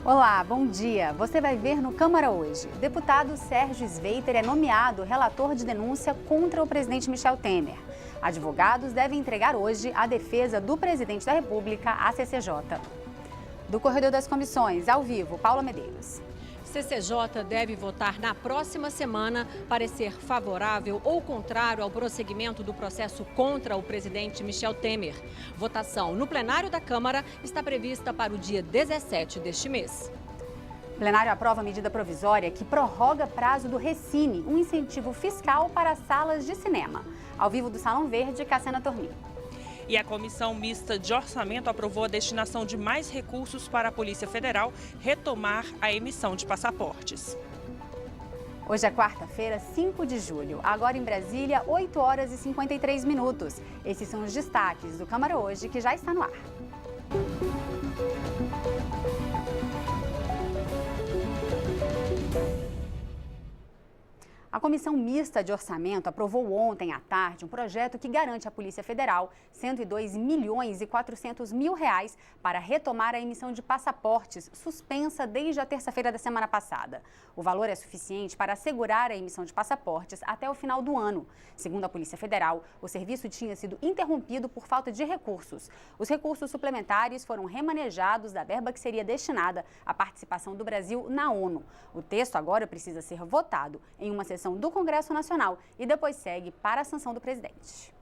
Olá, bom dia. Você vai ver no Câmara hoje. O deputado Sérgio Sveiter é nomeado relator de denúncia contra o presidente Michel Temer. Advogados devem entregar hoje a defesa do presidente da República à CCJ. Do Corredor das Comissões, ao vivo, Paula Medeiros. CCJ deve votar na próxima semana parecer favorável ou contrário ao prosseguimento do processo contra o presidente Michel Temer. Votação no plenário da Câmara está prevista para o dia 17 deste mês. O plenário aprova a medida provisória que prorroga prazo do Recine, um incentivo fiscal para salas de cinema. Ao vivo do Salão Verde, Cassiana Tormin. E a Comissão Mista de Orçamento aprovou a destinação de mais recursos para a Polícia Federal retomar a emissão de passaportes. Hoje é quarta-feira, 5 de julho. Agora em Brasília, 8 horas e 53 minutos. Esses são os destaques do Câmara Hoje, que já está no ar. A Comissão Mista de Orçamento aprovou ontem à tarde um projeto que garante à Polícia Federal 102 milhões e 400 mil reais para retomar a emissão de passaportes, suspensa desde a terça-feira da semana passada. O valor é suficiente para assegurar a emissão de passaportes até o final do ano. Segundo a Polícia Federal, o serviço tinha sido interrompido por falta de recursos. Os recursos suplementares foram remanejados da verba que seria destinada à participação do Brasil na ONU. O texto agora precisa ser votado em uma sessão do Congresso Nacional e depois segue para a sanção do presidente.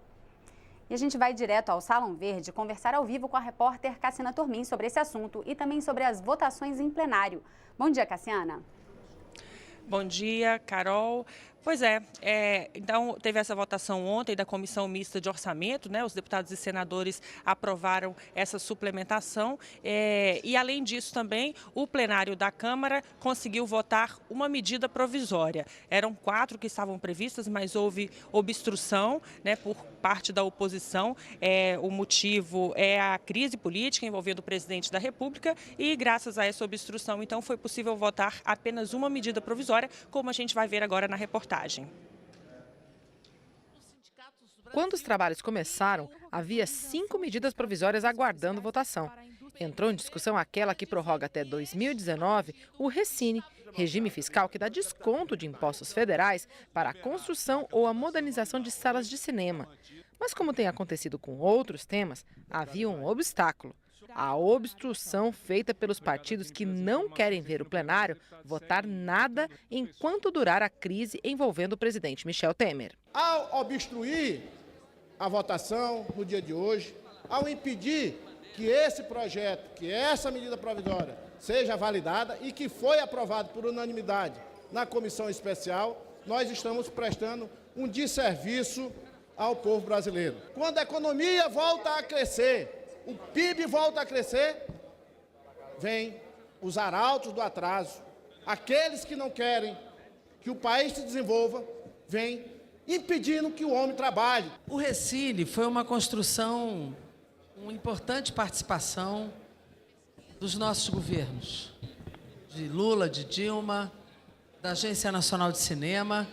E a gente vai direto ao Salão Verde conversar ao vivo com a repórter Cassiana Tormin sobre esse assunto e também sobre as votações em plenário. Bom dia, Cassiana. Bom dia, Carol. Pois é, então teve essa votação ontem da Comissão Mista de Orçamento, né? Os deputados e senadores aprovaram essa suplementação e, além disso, também o plenário da Câmara conseguiu votar uma medida provisória. Eram 4 que estavam previstas, mas houve obstrução, né, por parte da oposição. O motivo é a crise política envolvendo o presidente da República e, graças a essa obstrução, então, foi possível votar apenas uma medida provisória, como a gente vai ver agora na reportagem. Quando os trabalhos começaram, havia 5 medidas provisórias aguardando votação. Entrou em discussão aquela que prorroga até 2019 o Recine, regime fiscal que dá desconto de impostos federais para a construção ou a modernização de salas de cinema. Mas, como tem acontecido com outros temas, havia um obstáculo: a obstrução feita pelos partidos que não querem ver o plenário votar nada enquanto durar a crise envolvendo o presidente Michel Temer. Ao obstruir a votação no dia de hoje, ao impedir que esse projeto, que essa medida provisória seja validada e que foi aprovado por unanimidade na comissão especial, nós estamos prestando um desserviço ao povo brasileiro. Quando a economia volta a crescer, o PIB volta a crescer, vem os arautos do atraso. Aqueles que não querem que o país se desenvolva, vem impedindo que o homem trabalhe. O Recine foi uma construção, uma importante participação dos nossos governos, de Lula, de Dilma, da Agência Nacional de Cinema.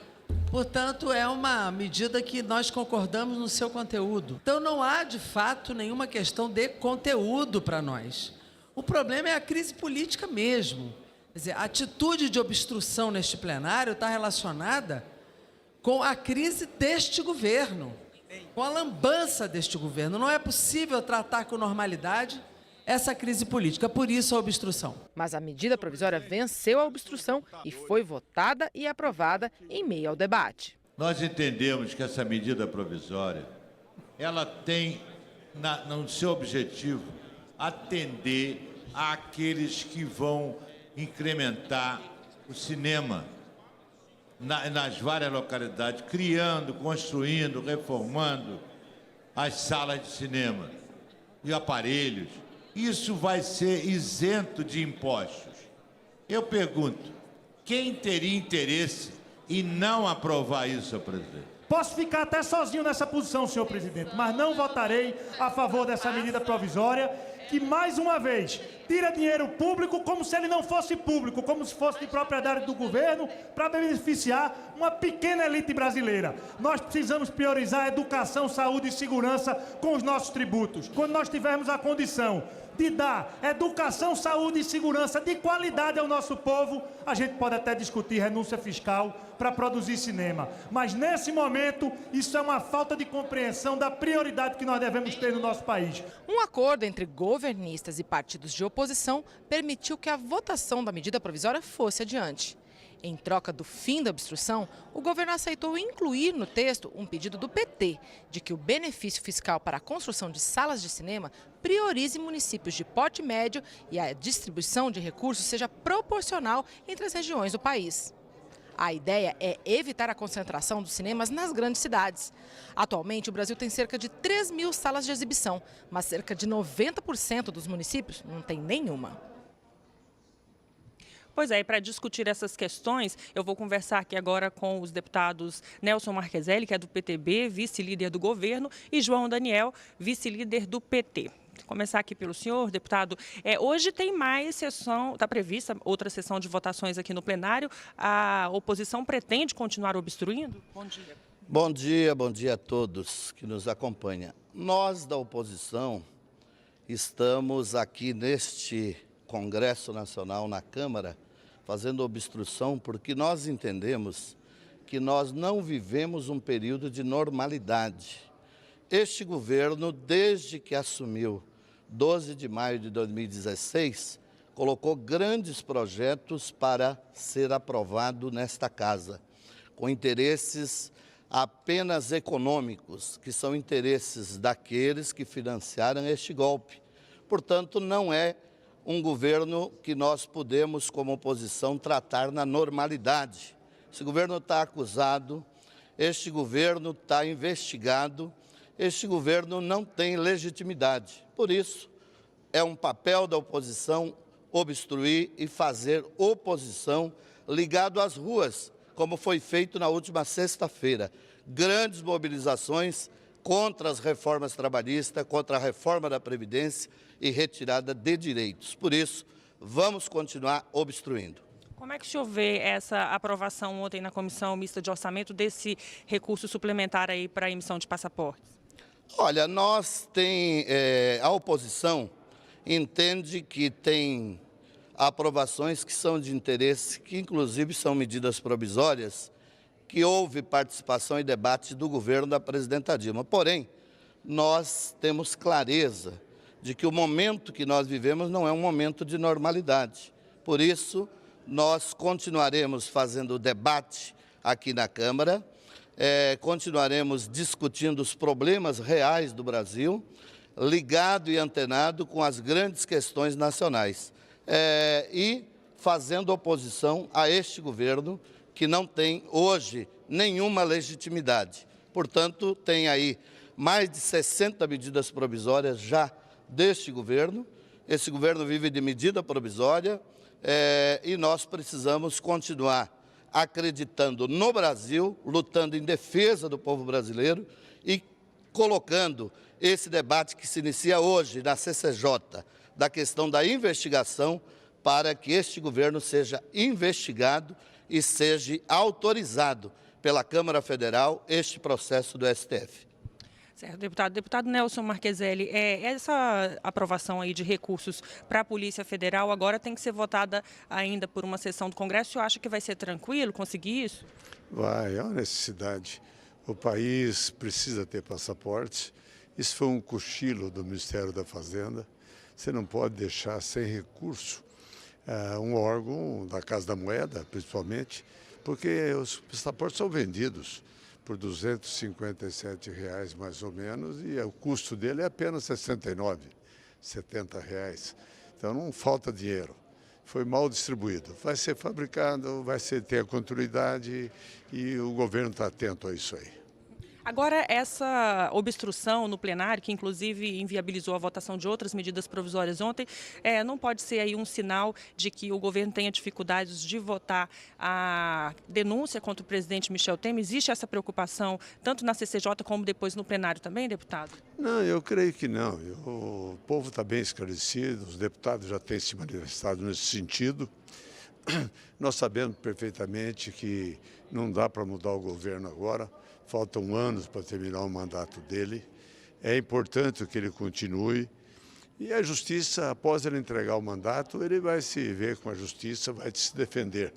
Portanto, é uma medida que nós concordamos no seu conteúdo. Então, não há, de fato, nenhuma questão de conteúdo para nós. O problema é a crise política mesmo. Quer dizer, a atitude de obstrução neste plenário está relacionada com a crise deste governo, com a lambança deste governo. Não é possível tratar com normalidade essa crise política, por isso a obstrução. Mas a medida provisória venceu a obstrução e foi votada e aprovada em meio ao debate. Nós entendemos que essa medida provisória, ela tem no seu objetivo atender àqueles que vão incrementar o cinema nas várias localidades, criando, construindo, reformando as salas de cinema e aparelhos. Isso vai ser isento de impostos. Eu pergunto, quem teria interesse em não aprovar isso, senhor presidente? Posso ficar até sozinho nessa posição, senhor presidente, mas não votarei a favor dessa medida provisória que, mais uma vez, tira dinheiro público como se ele não fosse público, como se fosse de propriedade do governo, para beneficiar uma pequena elite brasileira. Nós precisamos priorizar a educação, saúde e segurança com os nossos tributos. Quando nós tivermos a condição de dar educação, saúde e segurança de qualidade ao nosso povo, a gente pode até discutir renúncia fiscal para produzir cinema. Mas, nesse momento, isso é uma falta de compreensão da prioridade que nós devemos ter no nosso país. Um acordo entre governistas e partidos de oposição permitiu que a votação da medida provisória fosse adiante. Em troca do fim da obstrução, o governo aceitou incluir no texto um pedido do PT de que o benefício fiscal para a construção de salas de cinema priorize municípios de porte médio e a distribuição de recursos seja proporcional entre as regiões do país. A ideia é evitar a concentração dos cinemas nas grandes cidades. Atualmente, o Brasil tem cerca de 3.000 salas de exibição, mas cerca de 90% dos municípios não tem nenhuma. Pois é, e para discutir essas questões, eu vou conversar aqui agora com os deputados Nelson Marcheselli, que é do PTB, vice-líder do governo, e João Daniel, vice-líder do PT. Vou começar aqui pelo senhor, deputado. Hoje tem mais sessão, está prevista outra sessão de votações aqui no plenário. A oposição pretende continuar obstruindo? Bom dia. Bom dia a todos que nos acompanham. Nós da oposição estamos aqui neste Congresso Nacional, na Câmara, fazendo obstrução porque nós entendemos que nós não vivemos um período de normalidade. Este governo, desde que assumiu 12 de maio de 2016, colocou grandes projetos para ser aprovado nesta casa, com interesses apenas econômicos, que são interesses daqueles que financiaram este golpe. Portanto, não é um governo que nós podemos, como oposição, tratar na normalidade. Esse governo está acusado, este governo está investigado, este governo não tem legitimidade. Por isso, é um papel da oposição obstruir e fazer oposição ligado às ruas, como foi feito na última sexta-feira. Grandes mobilizações contra as reformas trabalhistas, contra a reforma da Previdência e retirada de direitos. Por isso, vamos continuar obstruindo. Como é que o senhor vê essa aprovação ontem na Comissão Mista de Orçamento desse recurso suplementar aí para a emissão de passaportes? Olha, a oposição entende que tem aprovações que são de interesse, que inclusive são medidas provisórias, que houve participação e debate do governo da presidenta Dilma. Porém, nós temos clareza de que o momento que nós vivemos não é um momento de normalidade. Por isso, nós continuaremos fazendo o debate aqui na Câmara, continuaremos discutindo os problemas reais do Brasil, ligado e antenado com as grandes questões nacionais, e fazendo oposição a este governo que não tem hoje nenhuma legitimidade. Portanto, tem aí mais de 60 medidas provisórias já deste governo. Esse governo vive de medida provisória e nós precisamos continuar acreditando no Brasil, lutando em defesa do povo brasileiro e colocando esse debate que se inicia hoje na CCJ, da questão da investigação, para que este governo seja investigado e seja autorizado pela Câmara Federal este processo do STF. Certo, deputado. Deputado Nelson Marcheselli, essa aprovação aí de recursos para a Polícia Federal agora tem que ser votada ainda por uma sessão do Congresso. O senhor acha que vai ser tranquilo conseguir isso? Vai, é uma necessidade. O país precisa ter passaporte. Isso foi um cochilo do Ministério da Fazenda. Você não pode deixar sem recurso um órgão da Casa da Moeda, principalmente, porque os passaportes são vendidos por R$ 257 mais ou menos, e o custo dele é apenas R$ 69, R$ 70. Então não falta dinheiro. Foi mal distribuído. Vai ser fabricado, ter a continuidade e o governo está atento a isso aí. Agora, essa obstrução no plenário, que inclusive inviabilizou a votação de outras medidas provisórias ontem, não pode ser aí um sinal de que o governo tenha dificuldades de votar a denúncia contra o presidente Michel Temer? Existe essa preocupação tanto na CCJ como depois no plenário também, deputado? Não, eu creio que não. O povo está bem esclarecido, os deputados já têm se manifestado nesse sentido. Nós sabemos perfeitamente que não dá para mudar o governo agora. Faltam anos para terminar o mandato dele. É importante que ele continue E a justiça, após ele entregar o mandato, ele vai se ver com a justiça, vai se defender.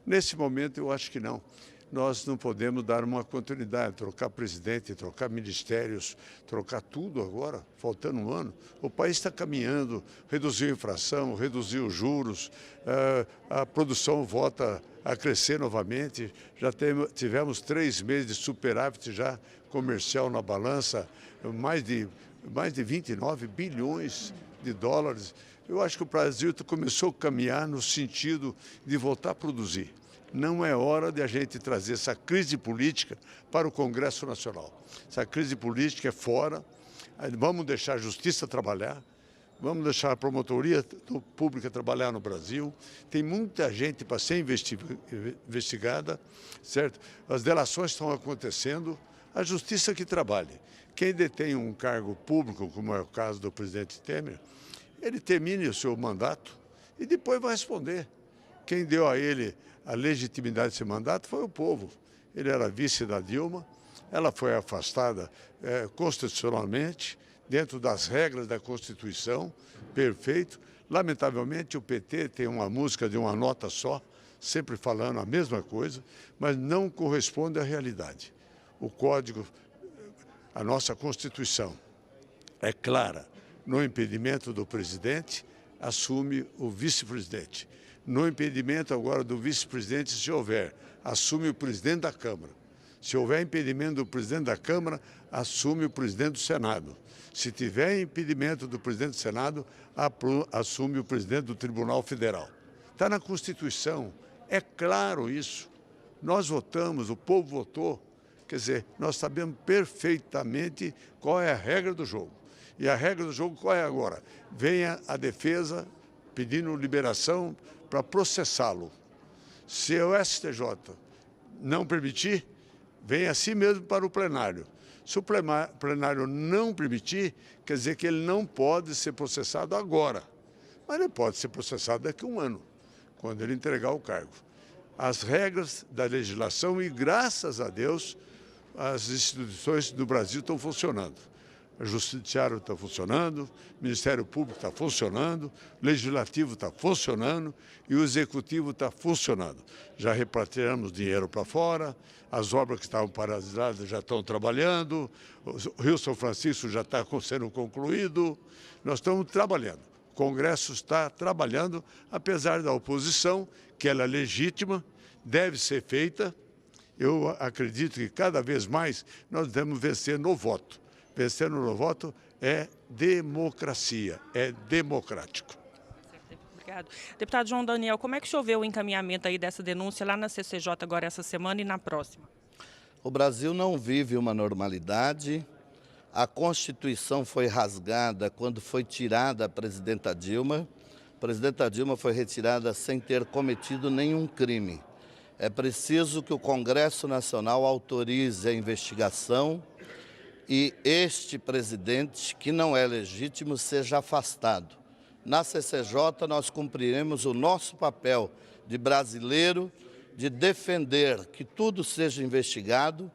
Nesse momento, eu acho que não. Nós não podemos dar uma continuidade, trocar presidente, trocar ministérios, trocar tudo agora, faltando um ano. O país está caminhando, reduziu a inflação, reduziu os juros, a produção volta a crescer novamente. Já tivemos 3 meses de superávit já comercial na balança, mais de 29 bilhões de dólares. Eu acho que o Brasil começou a caminhar no sentido de voltar a produzir. Não é hora de a gente trazer essa crise política para o Congresso Nacional. Essa crise política é fora, vamos deixar a justiça trabalhar, vamos deixar a promotoria pública trabalhar no Brasil. Tem muita gente para ser investigada, certo? As delações estão acontecendo, a justiça que trabalhe. Quem detém um cargo público, como é o caso do presidente Temer, ele termine o seu mandato e depois vai responder. Quem deu a ele a legitimidade desse mandato foi o povo. Ele era vice da Dilma, ela foi afastada constitucionalmente, dentro das regras da Constituição, perfeito. Lamentavelmente, o PT tem uma música de uma nota só, sempre falando a mesma coisa, mas não corresponde à realidade. O Código, a nossa Constituição, é clara. No impedimento do presidente, assume o vice-presidente. No impedimento agora do vice-presidente, se houver, assume o presidente da Câmara. Se houver impedimento do presidente da Câmara, assume o presidente do Senado. Se tiver impedimento do presidente do Senado, assume o presidente do Tribunal Federal. Está na Constituição, é claro isso. Nós votamos, o povo votou, quer dizer, nós sabemos perfeitamente qual é a regra do jogo. E a regra do jogo qual é agora? Venha a defesa pedindo liberação para processá-lo. Se o STJ não permitir, vem assim mesmo para o plenário. Se o plenário não permitir, quer dizer que ele não pode ser processado agora, mas ele pode ser processado daqui a um ano, quando ele entregar o cargo. As regras da legislação e, graças a Deus, as instituições do Brasil estão funcionando. O Judiciário está funcionando, o Ministério Público está funcionando, o Legislativo está funcionando e o Executivo está funcionando. Já repatriamos dinheiro para fora, as obras que estavam paralisadas já estão trabalhando, o Rio São Francisco já está sendo concluído, nós estamos trabalhando. O Congresso está trabalhando, apesar da oposição, que ela é legítima, deve ser feita. Eu acredito que cada vez mais nós devemos vencer no voto. Vencer no voto é democracia, é democrático. Obrigado. Deputado João Daniel, como é que choveu o encaminhamento aí dessa denúncia lá na CCJ agora essa semana e na próxima? O Brasil não vive uma normalidade. A Constituição foi rasgada quando foi tirada a presidenta Dilma. A presidenta Dilma foi retirada sem ter cometido nenhum crime. É preciso que o Congresso Nacional autorize a investigação e este presidente, que não é legítimo, seja afastado. Na CCJ, nós cumpriremos o nosso papel de brasileiro, de defender que tudo seja investigado,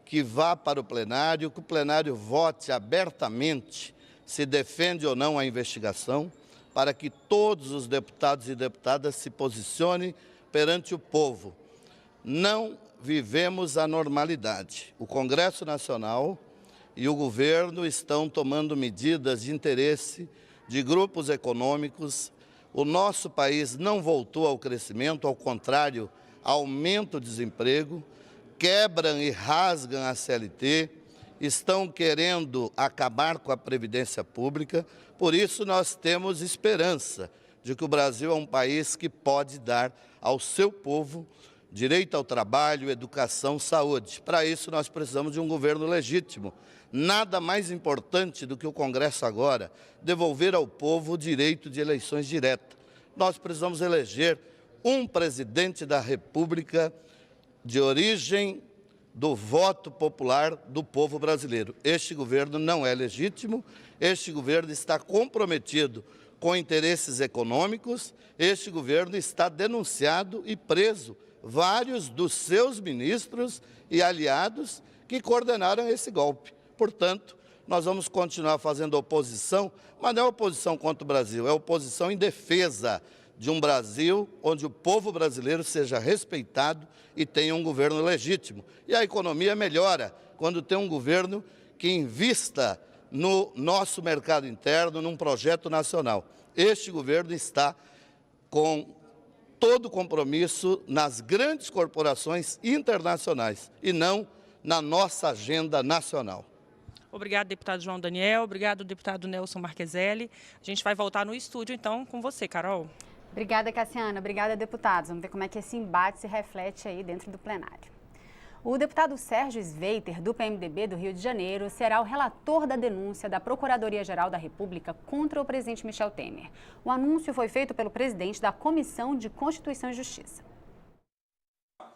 que vá para o plenário, que o plenário vote abertamente se defende ou não a investigação, para que todos os deputados e deputadas se posicionem perante o povo. Não vivemos a normalidade. O Congresso Nacional e o governo estão tomando medidas de interesse de grupos econômicos. O nosso país não voltou ao crescimento, ao contrário, aumenta o desemprego, quebram e rasgam a CLT, estão querendo acabar com a Previdência Pública. Por isso nós temos esperança de que o Brasil é um país que pode dar ao seu povo direito ao trabalho, educação, saúde. Para isso nós precisamos de um governo legítimo. Nada mais importante do que o Congresso agora devolver ao povo o direito de eleições diretas. Nós precisamos eleger um presidente da República de origem do voto popular do povo brasileiro. Este governo não é legítimo, este governo está comprometido com interesses econômicos, este governo está denunciado e preso vários dos seus ministros e aliados que coordenaram esse golpe. Portanto, nós vamos continuar fazendo oposição, mas não é oposição contra o Brasil, é oposição em defesa de um Brasil onde o povo brasileiro seja respeitado e tenha um governo legítimo. E a economia melhora quando tem um governo que invista no nosso mercado interno, num projeto nacional. Este governo está com todo o compromisso nas grandes corporações internacionais e não na nossa agenda nacional. Obrigado, deputado João Daniel. Obrigado, deputado Nelson Marcheselli. A gente vai voltar no estúdio, então, com você, Carol. Obrigada, Cassiana. Obrigada, deputados. Vamos ver como é que esse embate se reflete aí dentro do plenário. O deputado Sérgio Sveiter, do PMDB do Rio de Janeiro, será o relator da denúncia da Procuradoria-Geral da República contra o presidente Michel Temer. O anúncio foi feito pelo presidente da Comissão de Constituição e Justiça.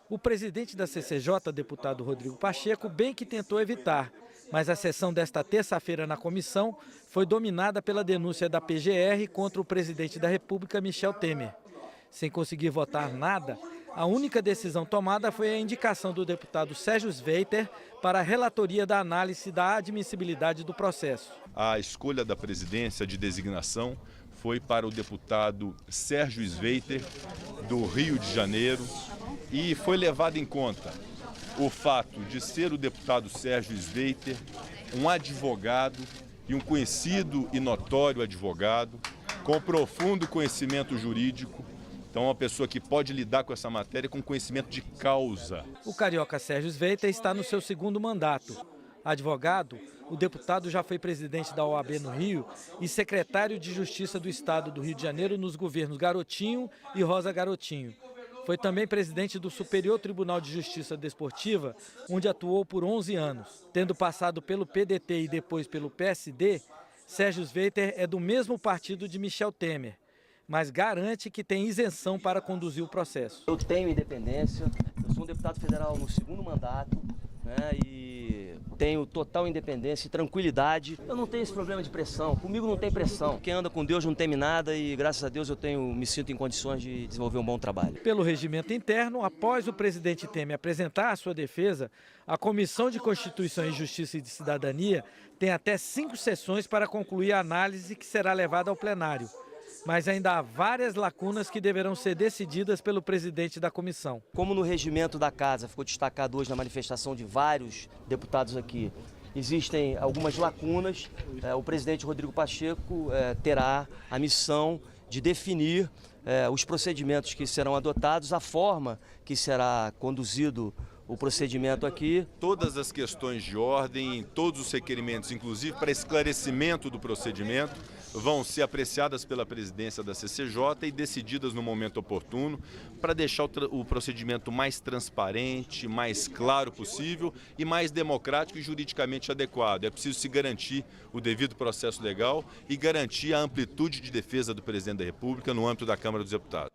O presidente da CCJ, deputado Rodrigo Pacheco, bem que tentou evitar, mas a sessão desta terça-feira na comissão foi dominada pela denúncia da PGR contra o presidente da República, Michel Temer. Sem conseguir votar nada, a única decisão tomada foi a indicação do deputado Sérgio Sveiter para a relatoria da análise da admissibilidade do processo. A escolha da presidência de designação foi para o deputado Sérgio Sveiter, do Rio de Janeiro, e foi levado em conta o fato de ser o deputado Sérgio Sveiter um advogado e um conhecido e notório advogado, com profundo conhecimento jurídico. Então, uma pessoa que pode lidar com essa matéria com conhecimento de causa. O carioca Sérgio Sveiter está no seu segundo mandato. Advogado, o deputado já foi presidente da OAB no Rio e secretário de Justiça do Estado do Rio de Janeiro nos governos Garotinho e Rosa Garotinho. Foi também presidente do Superior Tribunal de Justiça Desportiva, onde atuou por 11 anos. Tendo passado pelo PDT e depois pelo PSD, Sérgio Sveiter é do mesmo partido de Michel Temer, mas garante que tem isenção para conduzir o processo. Eu tenho independência, eu sou um deputado federal no segundo mandato, e tenho total independência e tranquilidade. Eu não tenho esse problema de pressão, comigo não tem pressão. Quem anda com Deus não teme nada e graças a Deus me sinto em condições de desenvolver um bom trabalho. Pelo regimento interno, após o presidente Temer apresentar a sua defesa, a Comissão de Constituição e Justiça e de Cidadania tem até 5 sessões para concluir a análise que será levada ao plenário. Mas ainda há várias lacunas que deverão ser decididas pelo presidente da comissão. Como no regimento da Casa ficou destacado hoje na manifestação de vários deputados aqui, existem algumas lacunas. O presidente Rodrigo Pacheco terá a missão de definir os procedimentos que serão adotados, a forma que será conduzido o procedimento aqui. Todas as questões de ordem, todos os requerimentos, inclusive para esclarecimento do procedimento, vão ser apreciadas pela presidência da CCJ e decididas no momento oportuno para deixar o procedimento mais transparente, mais claro possível e mais democrático e juridicamente adequado. É preciso se garantir o devido processo legal e garantir a amplitude de defesa do presidente da República no âmbito da Câmara dos Deputados.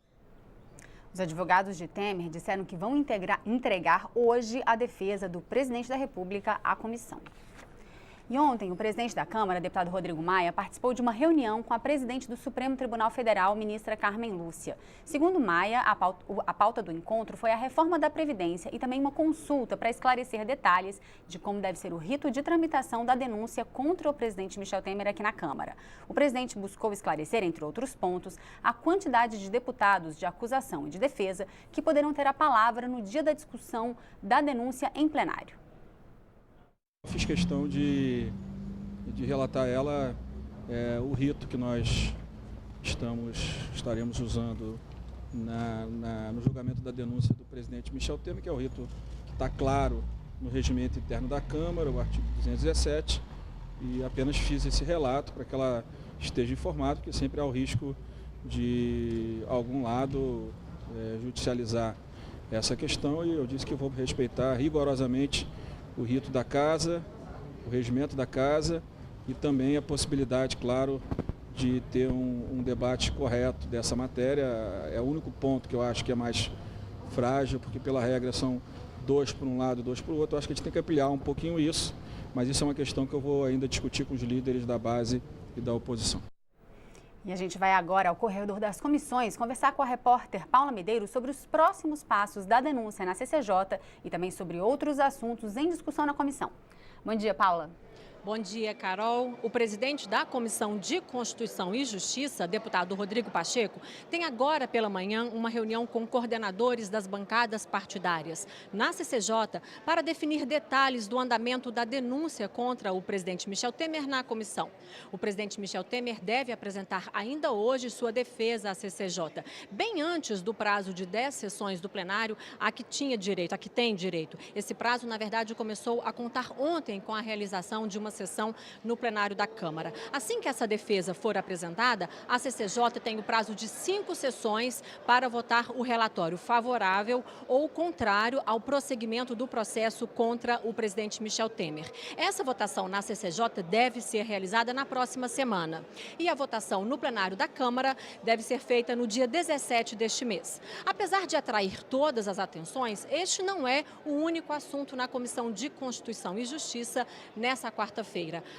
Os advogados de Temer disseram que vão entregar hoje a defesa do presidente da República à comissão. E ontem, o presidente da Câmara, deputado Rodrigo Maia, participou de uma reunião com a presidente do Supremo Tribunal Federal, ministra Carmen Lúcia. Segundo Maia, a pauta do encontro foi a reforma da Previdência e também uma consulta para esclarecer detalhes de como deve ser o rito de tramitação da denúncia contra o presidente Michel Temer aqui na Câmara. O presidente buscou esclarecer, entre outros pontos, a quantidade de deputados de acusação e de defesa que poderão ter a palavra no dia da discussão da denúncia em plenário. Fiz questão de relatar a ela o rito que nós estaremos usando no julgamento da denúncia do presidente Michel Temer, que é o rito que está claro no regimento interno da Câmara, o artigo 217, e apenas fiz esse relato para que ela esteja informada, porque sempre há o risco de algum lado judicializar essa questão, e eu disse que eu vou respeitar rigorosamente o rito da casa, o regimento da casa e também a possibilidade, claro, de ter um debate correto dessa matéria. É o único ponto que eu acho que é mais frágil, porque pela regra são 2 para um lado e 2 para o outro. Eu acho que a gente tem que ampliar um pouquinho isso, mas isso é uma questão que eu vou ainda discutir com os líderes da base e da oposição. E a gente vai agora ao corredor das comissões conversar com a repórter Paula Medeiros sobre os próximos passos da denúncia na CCJ e também sobre outros assuntos em discussão na comissão. Bom dia, Paula. Bom dia, Carol. O presidente da Comissão de Constituição e Justiça, deputado Rodrigo Pacheco, tem agora pela manhã uma reunião com coordenadores das bancadas partidárias na CCJ para definir detalhes do andamento da denúncia contra o presidente Michel Temer na comissão. O presidente Michel Temer deve apresentar ainda hoje sua defesa à CCJ, bem antes do prazo de 10 sessões do plenário a que tem direito. Esse prazo, na verdade, começou a contar ontem com a realização de uma sessão no plenário da Câmara. Assim que essa defesa for apresentada, a CCJ tem o prazo de 5 sessões para votar o relatório favorável ou contrário ao prosseguimento do processo contra o presidente Michel Temer. Essa votação na CCJ deve ser realizada na próxima semana. E a votação no plenário da Câmara deve ser feita no dia 17 deste mês. Apesar de atrair todas as atenções, este não é o único assunto na Comissão de Constituição e Justiça nessa quarta-feira.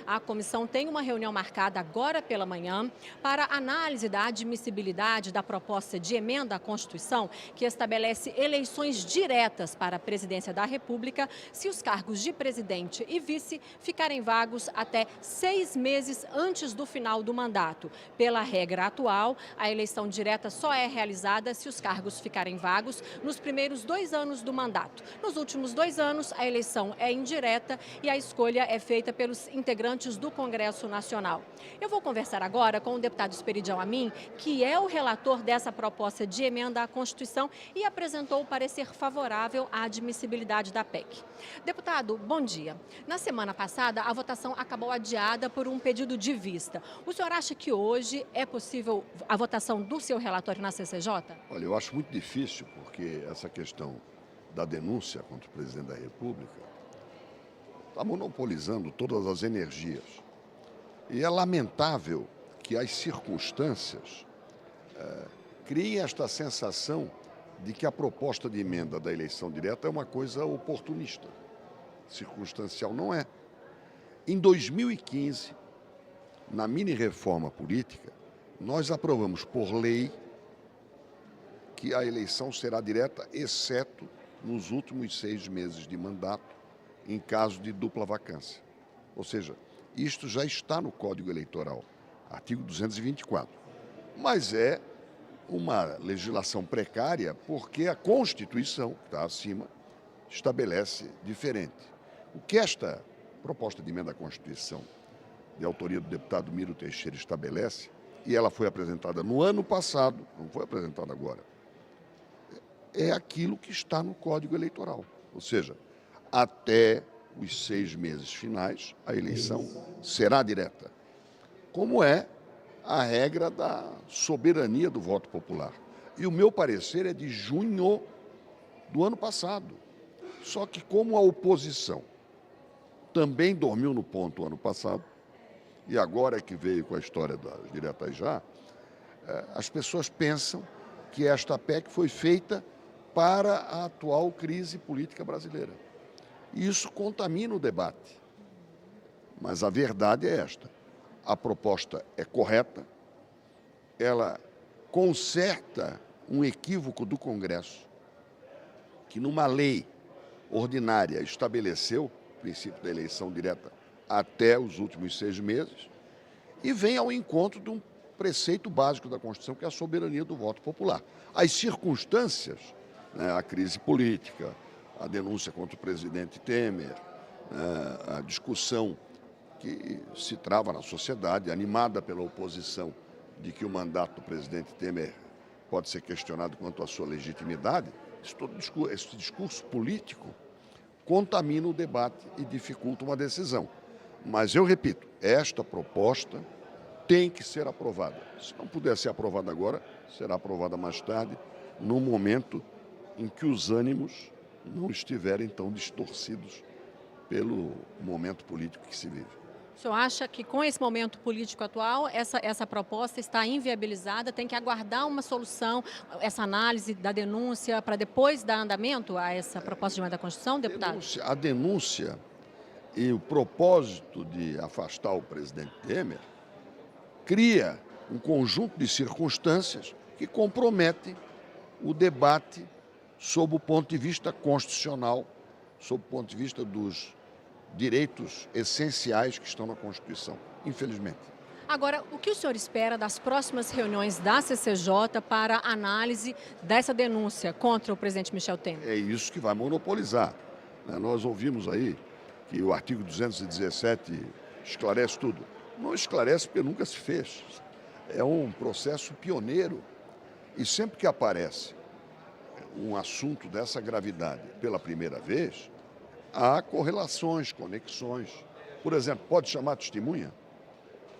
A comissão tem uma reunião marcada agora pela manhã para análise da admissibilidade da proposta de emenda à Constituição que estabelece eleições diretas para a presidência da República se os cargos de presidente e vice ficarem vagos até 6 meses antes do final do mandato. Pela regra atual, a eleição direta só é realizada se os cargos ficarem vagos nos primeiros 2 anos do mandato. Nos últimos 2 anos, a eleição é indireta e a escolha é feita pelos integrantes do Congresso Nacional. Eu vou conversar agora com o deputado Esperidião Amin, que é o relator dessa proposta de emenda à Constituição e apresentou o parecer favorável à admissibilidade da PEC. Deputado, bom dia. Na semana passada, a votação acabou adiada por um pedido de vista. O senhor acha que hoje é possível a votação do seu relatório na CCJ? Olha, eu acho muito difícil, porque essa questão da denúncia contra o presidente da República está monopolizando todas as energias. E é lamentável que as circunstâncias criem esta sensação de que a proposta de emenda da eleição direta é uma coisa oportunista. Circunstancial não é. Em 2015, na mini-reforma política, nós aprovamos por lei que a eleição será direta, exceto nos últimos 6 meses de mandato, em caso de dupla vacância. Ou seja, isto já está no Código Eleitoral, artigo 224. Mas é uma legislação precária porque a Constituição, que está acima, estabelece diferente. O que esta proposta de emenda à Constituição, de autoria do deputado Miro Teixeira, estabelece, e ela foi apresentada no ano passado, não foi apresentada agora, é aquilo que está no Código Eleitoral. Ou seja, até os 6 meses finais, a eleição será direta, como é a regra da soberania do voto popular. E o meu parecer é de junho do ano passado. Só que como a oposição também dormiu no ponto ano passado, e agora é que veio com a história das diretas já, as pessoas pensam que esta PEC foi feita para a atual crise política brasileira. E isso contamina o debate. Mas a verdade é esta. A proposta é correta, ela conserta um equívoco do Congresso, que numa lei ordinária estabeleceu o princípio da eleição direta até os últimos 6 meses, e vem ao encontro de um preceito básico da Constituição, que é a soberania do voto popular. As circunstâncias, a crise política, a denúncia contra o presidente Temer, a discussão que se trava na sociedade, animada pela oposição, de que o mandato do presidente Temer pode ser questionado quanto à sua legitimidade, esse discurso político contamina o debate e dificulta uma decisão. Mas eu repito, esta proposta tem que ser aprovada. Se não puder ser aprovada agora, será aprovada mais tarde, no momento em que os ânimos não estiverem tão distorcidos pelo momento político que se vive. O senhor acha que com esse momento político atual, essa proposta está inviabilizada, tem que aguardar uma solução, essa análise da denúncia, para depois dar andamento a essa proposta de emenda à Constituição, deputado? A denúncia e o propósito de afastar o presidente Temer cria um conjunto de circunstâncias que comprometem o debate sob o ponto de vista constitucional, sob o ponto de vista direitos essenciais que estão na Constituição, infelizmente. Agora, o que o senhor espera das próximas reuniões da CCJ para análise dessa denúncia contra o presidente Michel Temer? É isso que vai monopolizar. Nós ouvimos aí que o artigo 217 esclarece tudo. Não esclarece porque nunca se fez. É um processo pioneiro. E sempre que aparece um assunto dessa gravidade pela primeira vez, há correlações, conexões. Por exemplo, pode chamar testemunha?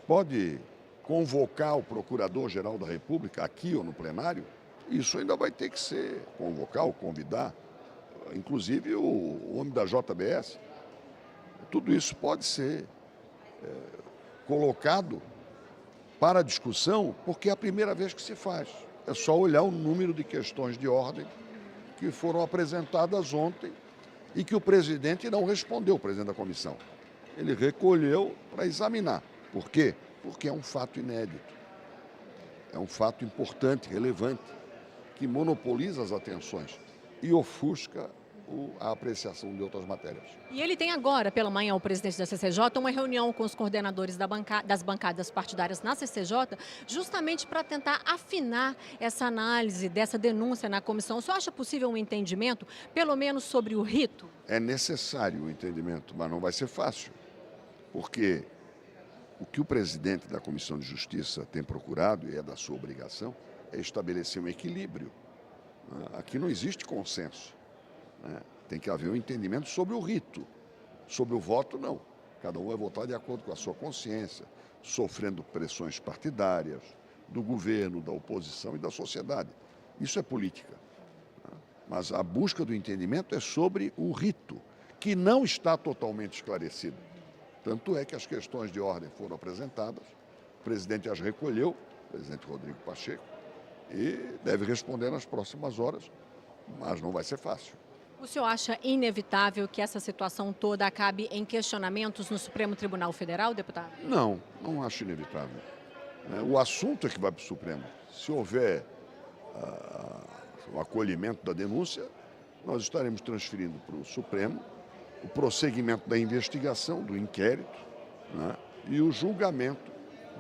Pode convocar o Procurador-Geral da República aqui ou no plenário? Isso ainda vai ter que ser convocar ou convidar, inclusive o homem da JBS. Tudo isso pode ser colocado para discussão, porque é a primeira vez que se faz. É só olhar o número de questões de ordem que foram apresentadas ontem e que o presidente não respondeu, o presidente da comissão. Ele recolheu para examinar. Por quê? Porque é um fato inédito. É um fato importante, relevante, que monopoliza as atenções e ofusca a apreciação de outras matérias. E ele tem agora, pela manhã, o presidente da CCJ, uma reunião com os coordenadores das bancadas partidárias na CCJ, justamente para tentar afinar essa análise dessa denúncia na comissão. O senhor acha possível um entendimento, pelo menos sobre o rito? É necessário o entendimento, mas não vai ser fácil, porque o que o presidente da Comissão de Justiça tem procurado, e é da sua obrigação, é estabelecer um equilíbrio. Aqui não existe consenso. Tem que haver um entendimento sobre o rito. Sobre o voto, não. Cada um vai votar de acordo com a sua consciência, sofrendo pressões partidárias, do governo, da oposição e da sociedade. Isso é política. Mas a busca do entendimento é sobre o rito, que não está totalmente esclarecido. Tanto é que as questões de ordem foram apresentadas, o presidente as recolheu, o presidente Rodrigo Pacheco, e deve responder nas próximas horas, mas não vai ser fácil. O senhor acha inevitável que essa situação toda acabe em questionamentos no Supremo Tribunal Federal, deputado? Não, não acho inevitável. O assunto é que vai para o Supremo. Se houver o acolhimento da denúncia, nós estaremos transferindo para o Supremo o prosseguimento da investigação, do inquérito, e o julgamento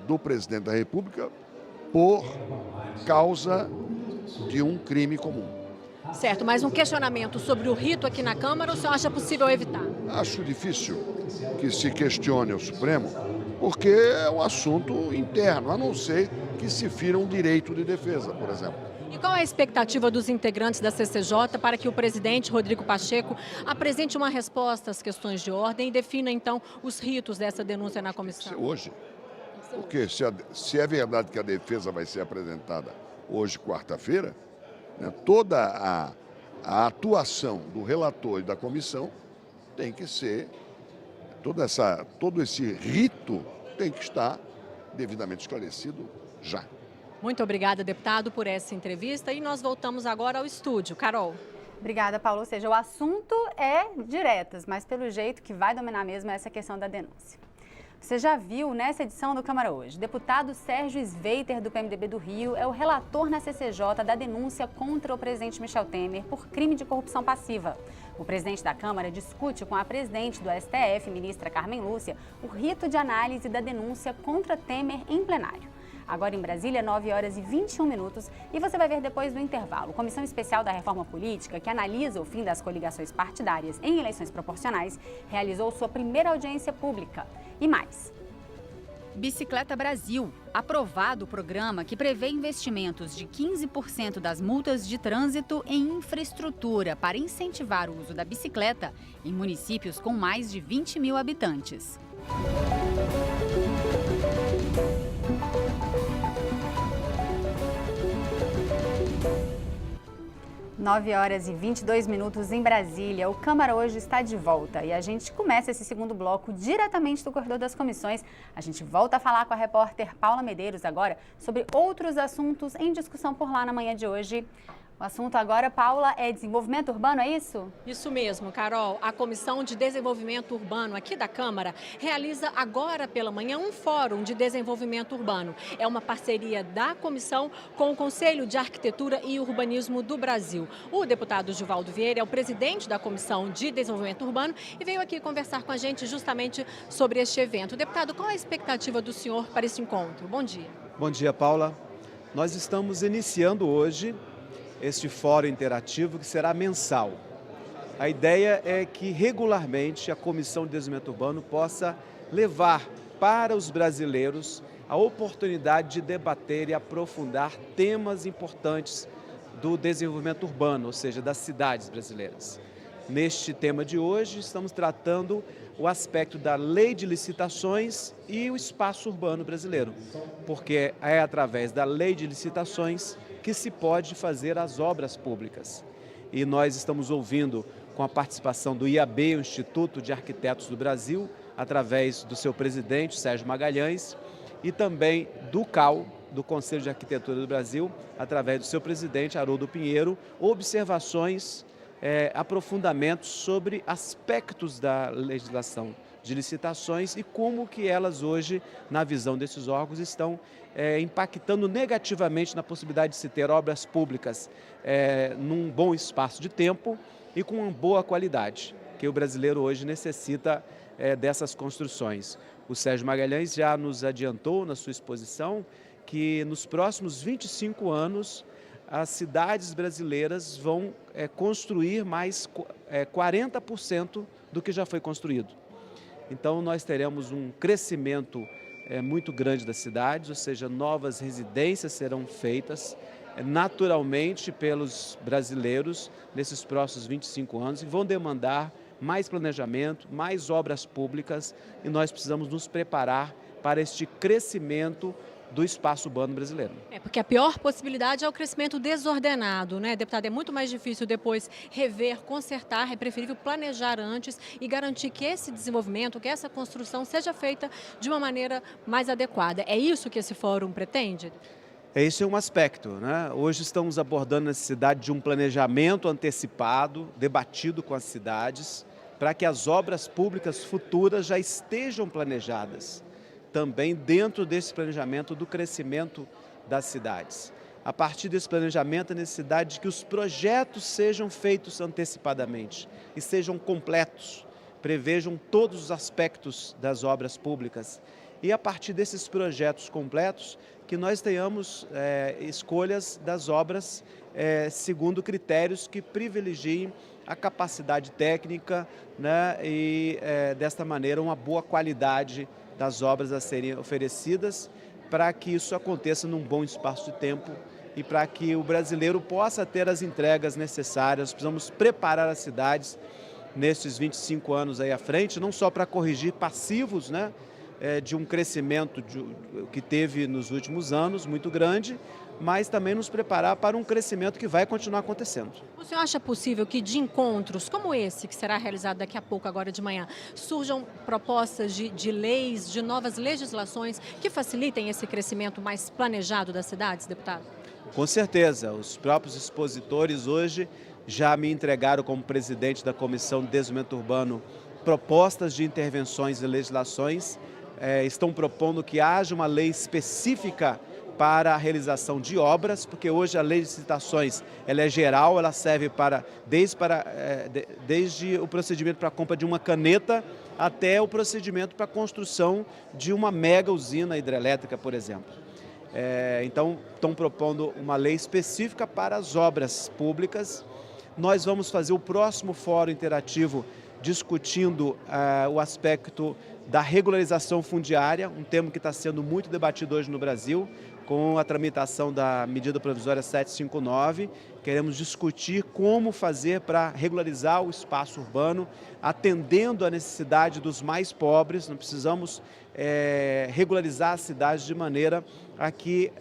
do presidente da República por causa de um crime comum. Certo, mas um questionamento sobre o rito aqui na Câmara, o senhor acha possível evitar? Acho difícil que se questione o Supremo, porque é um assunto interno, a não ser que se fira um direito de defesa, por exemplo. E qual é a expectativa dos integrantes da CCJ para que o presidente Rodrigo Pacheco apresente uma resposta às questões de ordem e defina, então, os ritos dessa denúncia na comissão? Hoje. Porque se é verdade que a defesa vai ser apresentada hoje, quarta-feira, toda a atuação do relator e da comissão tem que ser, todo esse rito tem que estar devidamente esclarecido já. Muito obrigada, deputado, por essa entrevista e nós voltamos agora ao estúdio. Carol. Obrigada, Paulo. Ou seja, o assunto é diretas, mas pelo jeito que vai dominar mesmo essa questão da denúncia. Você já viu nessa edição do Câmara Hoje, o deputado Sérgio Sveiter, do PMDB do Rio, é o relator na CCJ da denúncia contra o presidente Michel Temer por crime de corrupção passiva. O presidente da Câmara discute com a presidente do STF, ministra Carmen Lúcia, o rito de análise da denúncia contra Temer em plenário. Agora em Brasília, 9h21, e você vai ver depois do intervalo. Comissão Especial da Reforma Política, que analisa o fim das coligações partidárias em eleições proporcionais, realizou sua primeira audiência pública. E mais. Bicicleta Brasil. Aprovado o programa que prevê investimentos de 15% das multas de trânsito em infraestrutura para incentivar o uso da bicicleta em municípios com mais de 20 mil habitantes. 9h22 em Brasília. O Câmara Hoje está de volta e a gente começa esse segundo bloco diretamente do corredor das comissões. A gente volta a falar com a repórter Paula Medeiros agora sobre outros assuntos em discussão por lá na manhã de hoje. O assunto agora, Paula, é desenvolvimento urbano, é isso? Isso mesmo, Carol. A Comissão de Desenvolvimento Urbano aqui da Câmara realiza agora pela manhã um fórum de desenvolvimento urbano. É uma parceria da comissão com o Conselho de Arquitetura e Urbanismo do Brasil. O deputado Givaldo Vieira é o presidente da Comissão de Desenvolvimento Urbano e veio aqui conversar com a gente justamente sobre este evento. Deputado, qual a expectativa do senhor para esse encontro? Bom dia. Bom dia, Paula. Nós estamos iniciando hoje este fórum interativo que será mensal. A ideia é que regularmente a Comissão de Desenvolvimento Urbano possa levar para os brasileiros a oportunidade de debater e aprofundar temas importantes do desenvolvimento urbano, ou seja, das cidades brasileiras. Neste tema de hoje, estamos tratando o aspecto da lei de licitações e o espaço urbano brasileiro, porque é através da lei de licitações que se pode fazer as obras públicas. E nós estamos ouvindo, com a participação do IAB, o Instituto de Arquitetos do Brasil, através do seu presidente, Sérgio Magalhães, e também do CAU, do Conselho de Arquitetura do Brasil, através do seu presidente, Haroldo Pinheiro, observações, aprofundamentos sobre aspectos da legislação de licitações e como que elas hoje, na visão desses órgãos, estão impactando negativamente na possibilidade de se ter obras públicas num bom espaço de tempo e com uma boa qualidade, que o brasileiro hoje necessita dessas construções. O Sérgio Magalhães já nos adiantou na sua exposição que nos próximos 25 anos as cidades brasileiras vão construir mais 40% do que já foi construído. Então nós teremos um crescimento muito grande das cidades, ou seja, novas residências serão feitas naturalmente pelos brasileiros nesses próximos 25 anos e vão demandar mais planejamento, mais obras públicas e nós precisamos nos preparar para este crescimento do espaço urbano brasileiro. Porque a pior possibilidade é o crescimento desordenado, né, deputado? É muito mais difícil depois rever, consertar, é preferível planejar antes e garantir que esse desenvolvimento, que essa construção seja feita de uma maneira mais adequada. É isso que esse fórum pretende? Esse é um aspecto, né? Hoje estamos abordando a necessidade de um planejamento antecipado, debatido com as cidades, para que as obras públicas futuras já estejam planejadas. Também dentro desse planejamento do crescimento das cidades. A partir desse planejamento, a necessidade de que os projetos sejam feitos antecipadamente e sejam completos, prevejam todos os aspectos das obras públicas. E a partir desses projetos completos, que nós tenhamos escolhas das obras segundo critérios que privilegiem a capacidade técnica, né, e desta maneira uma boa qualidade das obras a serem oferecidas para que isso aconteça num bom espaço de tempo e para que o brasileiro possa ter as entregas necessárias. Precisamos preparar as cidades nesses 25 anos aí à frente, não só para corrigir passivos, né, de um crescimento que teve nos últimos anos muito grande, mas também nos preparar para um crescimento que vai continuar acontecendo. O senhor acha possível que de encontros como esse, que será realizado daqui a pouco, agora de manhã, surjam propostas de leis, de novas legislações que facilitem esse crescimento mais planejado das cidades, deputado? Com certeza. Os próprios expositores hoje já me entregaram como presidente da Comissão de Desenvolvimento Urbano propostas de intervenções e legislações. Estão propondo que haja uma lei específica para a realização de obras, porque hoje a lei de licitações ela é geral, ela serve desde o procedimento para a compra de uma caneta até o procedimento para a construção de uma mega usina hidrelétrica, por exemplo. Então, estão propondo uma lei específica para as obras públicas. Nós vamos fazer o próximo fórum interativo discutindo o aspecto da regularização fundiária, um tema que está sendo muito debatido hoje no Brasil, com a tramitação da medida provisória 759. Queremos discutir como fazer para regularizar o espaço urbano, atendendo à necessidade dos mais pobres. Não precisamos regularizar as cidades de maneira a que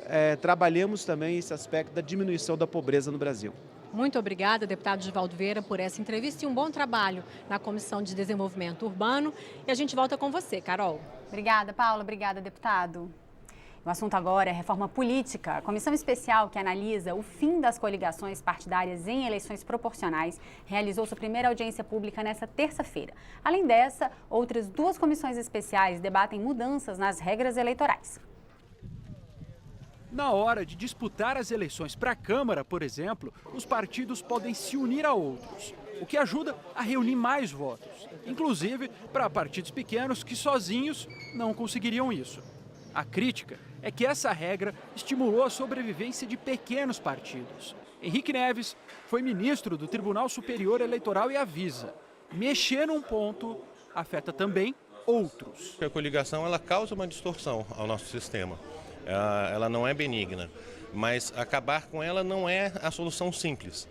trabalhemos também esse aspecto da diminuição da pobreza no Brasil. Muito obrigada, deputado Givaldo Vieira, por essa entrevista e um bom trabalho na Comissão de Desenvolvimento Urbano. E a gente volta com você, Carol. Obrigada, Paula. Obrigada, deputado. O assunto agora é reforma política. A comissão especial que analisa o fim das coligações partidárias em eleições proporcionais realizou sua primeira audiência pública nesta terça-feira. Além dessa, outras 2 comissões especiais debatem mudanças nas regras eleitorais. Na hora de disputar as eleições para a Câmara, por exemplo, os partidos podem se unir a outros, o que ajuda a reunir mais votos, inclusive para partidos pequenos que sozinhos não conseguiriam isso. A crítica é que essa regra estimulou a sobrevivência de pequenos partidos. Henrique Neves foi ministro do Tribunal Superior Eleitoral e avisa: mexer num ponto afeta também outros. A coligação ela causa uma distorção ao nosso sistema. Ela não é benigna, mas acabar com ela não é a solução simples.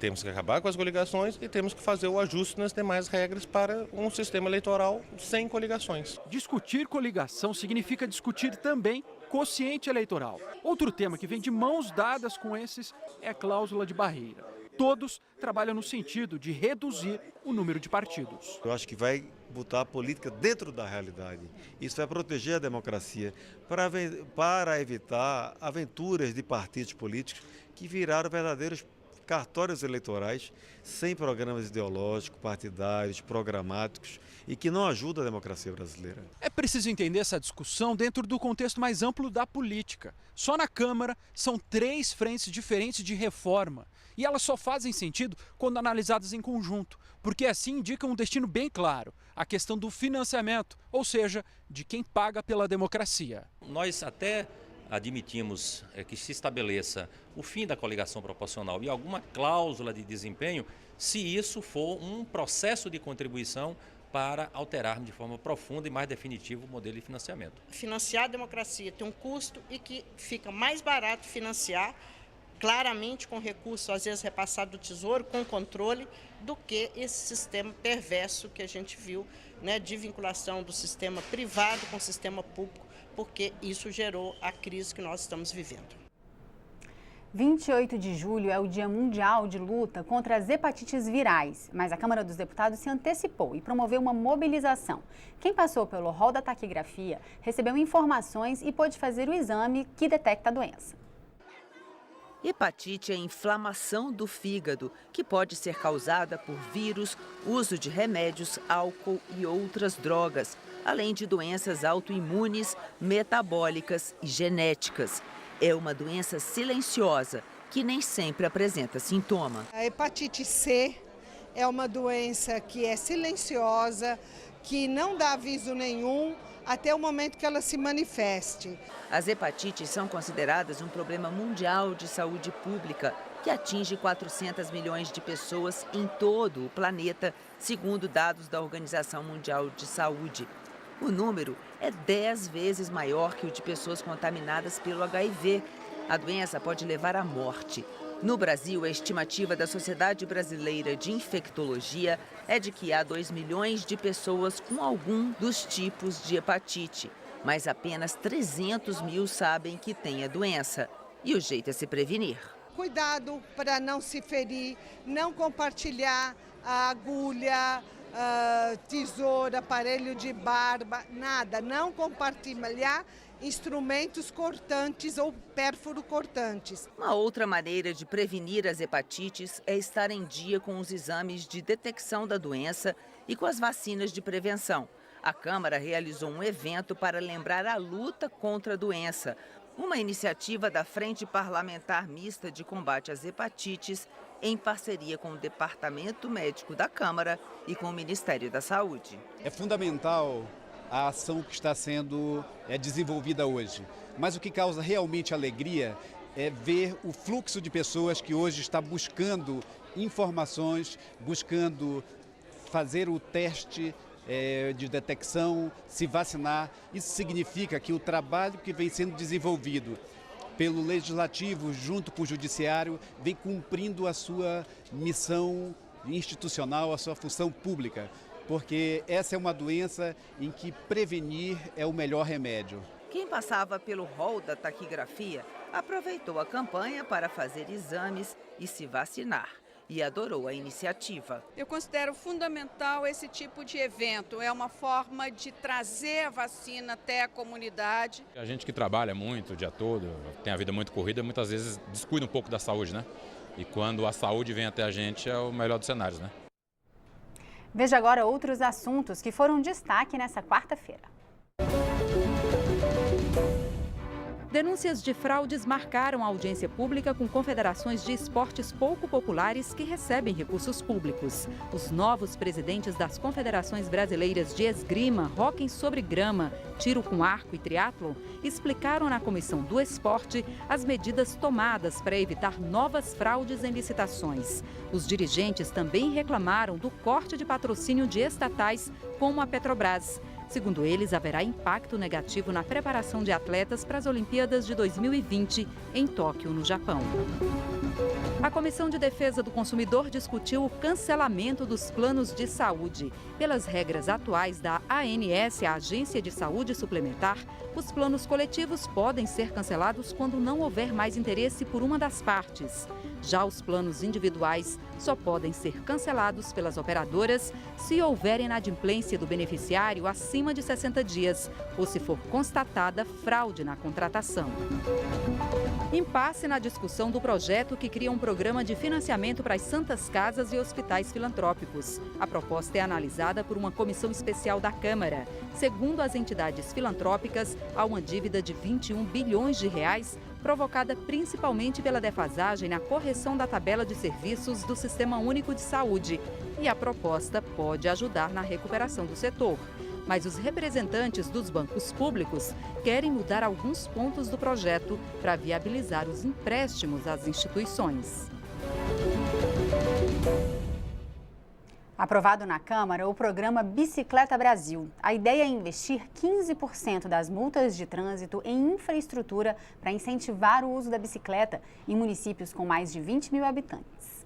Temos que acabar com as coligações e temos que fazer o ajuste nas demais regras para um sistema eleitoral sem coligações. Discutir coligação significa discutir também quociente eleitoral. Outro tema que vem de mãos dadas com esses é a cláusula de barreira. Todos trabalham no sentido de reduzir o número de partidos. Eu acho que vai botar a política dentro da realidade. Isso vai proteger a democracia para evitar aventuras de partidos políticos que viraram verdadeiros cartórios eleitorais sem programas ideológicos, partidários, programáticos e que não ajudam a democracia brasileira. É preciso entender essa discussão dentro do contexto mais amplo da política. Só na Câmara são 3 frentes diferentes de reforma e elas só fazem sentido quando analisadas em conjunto, porque assim indicam um destino bem claro, a questão do financiamento, ou seja, de quem paga pela democracia. Nós até admitimos que se estabeleça o fim da coligação proporcional e alguma cláusula de desempenho, se isso for um processo de contribuição para alterarmos de forma profunda e mais definitiva o modelo de financiamento. Financiar a democracia tem um custo e que fica mais barato financiar claramente com recurso, às vezes repassado do Tesouro, com controle, do que esse sistema perverso que a gente viu, né, de vinculação do sistema privado com o sistema público, porque isso gerou a crise que nós estamos vivendo. 28 de julho é o Dia Mundial de Luta contra as hepatites virais, mas a Câmara dos Deputados se antecipou e promoveu uma mobilização. Quem passou pelo rol da taquigrafia recebeu informações e pôde fazer o exame que detecta a doença. Hepatite é inflamação do fígado, que pode ser causada por vírus, uso de remédios, álcool e outras drogas, além de doenças autoimunes, metabólicas e genéticas. É uma doença silenciosa, que nem sempre apresenta sintoma. A hepatite C é uma doença que é silenciosa, que não dá aviso nenhum até o momento que ela se manifeste. As hepatites são consideradas um problema mundial de saúde pública, que atinge 400 milhões de pessoas em todo o planeta, segundo dados da Organização Mundial de Saúde. O número é 10 vezes maior que o de pessoas contaminadas pelo HIV. A doença pode levar à morte. No Brasil, a estimativa da Sociedade Brasileira de Infectologia é de que há 2 milhões de pessoas com algum dos tipos de hepatite, mas apenas 300 mil sabem que têm a doença. E o jeito é se prevenir. Cuidado para não se ferir, não compartilhar a agulha, tesoura, aparelho de barba, nada, não compartilhar instrumentos cortantes ou pérfuro cortantes. Uma outra maneira de prevenir as hepatites é estar em dia com os exames de detecção da doença e com as vacinas de prevenção. A Câmara realizou um evento para lembrar a luta contra a doença, uma iniciativa da Frente Parlamentar Mista de Combate às Hepatites, em parceria com o Departamento Médico da Câmara e com o Ministério da Saúde. É fundamental a ação que está sendo desenvolvida hoje, mas o que causa realmente alegria é ver o fluxo de pessoas que hoje está buscando informações, buscando fazer o teste de detecção, se vacinar. Isso significa que o trabalho que vem sendo desenvolvido pelo Legislativo, junto com o Judiciário, vem cumprindo a sua missão institucional, a sua função pública, porque essa é uma doença em que prevenir é o melhor remédio. Quem passava pelo rol da taquigrafia aproveitou a campanha para fazer exames e se vacinar. e adorou a iniciativa. Eu considero fundamental esse tipo de evento. É uma forma de trazer a vacina até a comunidade. A gente que trabalha muito o dia todo, tem a vida muito corrida, muitas vezes descuida um pouco da saúde, né? E quando a saúde vem até a gente, é o melhor dos cenários, né? Veja agora outros assuntos que foram destaque nessa quarta-feira. Denúncias de fraudes marcaram a audiência pública com confederações de esportes pouco populares que recebem recursos públicos. Os novos presidentes das confederações brasileiras de esgrima, hóquei sobre grama, tiro com arco e triatlon explicaram na Comissão do Esporte as medidas tomadas para evitar novas fraudes em licitações. Os dirigentes também reclamaram do corte de patrocínio de estatais como a Petrobras. Segundo eles, haverá impacto negativo na preparação de atletas para as Olimpíadas de 2020 em Tóquio, no Japão. A Comissão de Defesa do Consumidor discutiu o cancelamento dos planos de saúde. Pelas regras atuais da ANS, a Agência de Saúde Suplementar, os planos coletivos podem ser cancelados quando não houver mais interesse por uma das partes. Já os planos individuais só podem ser cancelados pelas operadoras se houver inadimplência do beneficiário acima de 60 dias ou se for constatada fraude na contratação. Impasse na discussão do projeto que cria um programa de financiamento para as santas casas e hospitais filantrópicos. A proposta é analisada por uma comissão especial da Câmara. Segundo as entidades filantrópicas, há uma dívida de 21 bilhões de reais, provocada principalmente pela defasagem na correção da tabela de serviços do Sistema Único de Saúde. E a proposta pode ajudar na recuperação do setor. Mas os representantes dos bancos públicos querem mudar alguns pontos do projeto para viabilizar os empréstimos às instituições. Aprovado na Câmara o programa Bicicleta Brasil. A ideia é investir 15% das multas de trânsito em infraestrutura para incentivar o uso da bicicleta em municípios com mais de 20 mil habitantes.